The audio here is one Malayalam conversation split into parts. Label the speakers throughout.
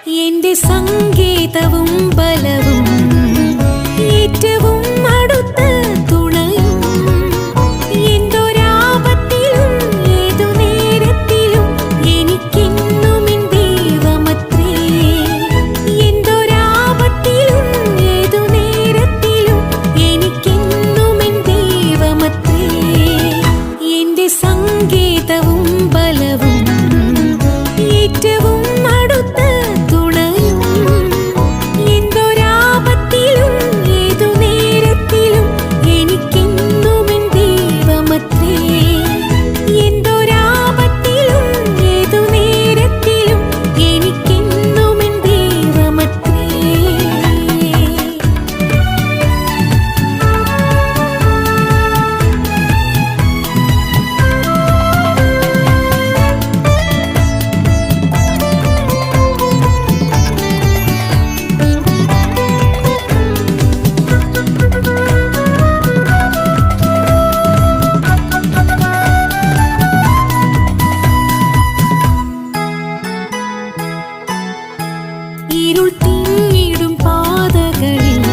Speaker 1: എന്റെ സങ്കേതവും ബലവും ഏറ്റവും അടുത്ത തുണയും എന്തൊരാപത്തിലും ഏതു നേരത്തിലും എനിക്കെന്നും എൻ ദൈവമത്രേ. എന്തൊരാപത്തിലും ഏതു നേരത്തിലും എനിക്കെന്നും എൻ ദൈവമത്രേ. എന്റെ സങ്കേതവും ബലവും ഏറ്റവും അടുത്ത ഇരുൾ തിങ്ങിടും പാതകളിൽ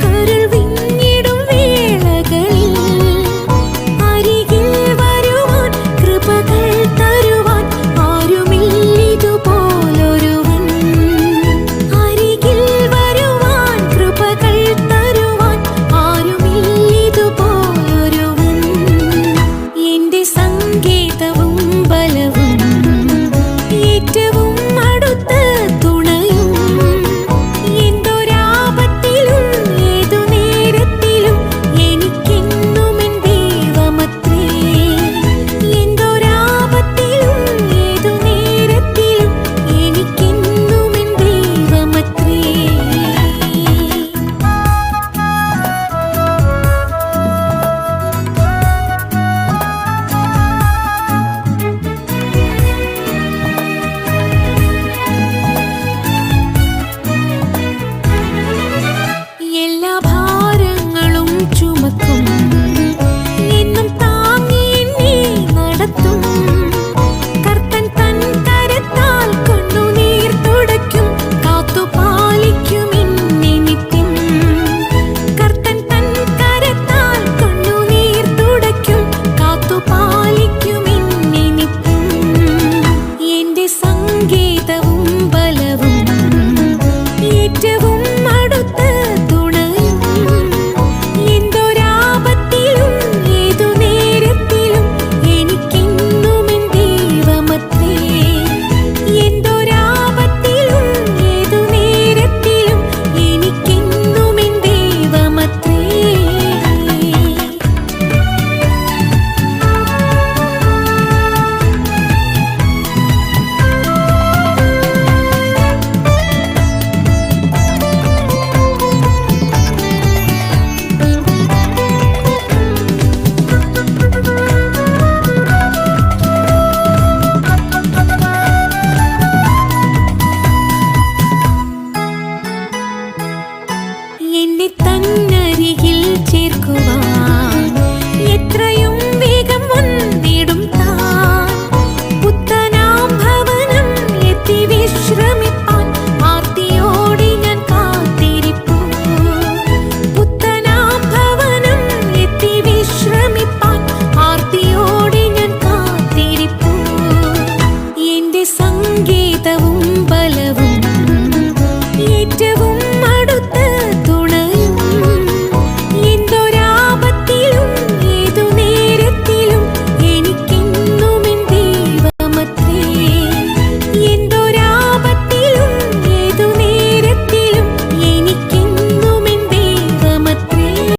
Speaker 1: കരൾ വിങ്ങിടും വേളകളിൽ അരികിൽ വരുവാൻ കൃപകൾ തരുവാൻ ആരുമില്ലിതുപോലൊരുവൻ. അരികിൽ വരുവാൻ കൃപകൾ തരുവാൻ ആരുമില്ലിതുപോലൊരുവൻ. എന്റെ സങ്കേതവും ബലവും ഏറ്റവും അടുത്ത എന്നെ തന്നരികിൽ ചേർക്കുവാൻ എത്രയും വേഗം വന്നിടും താൻ. പുത്തനാം ഭവനം എത്തി വിശ്രമി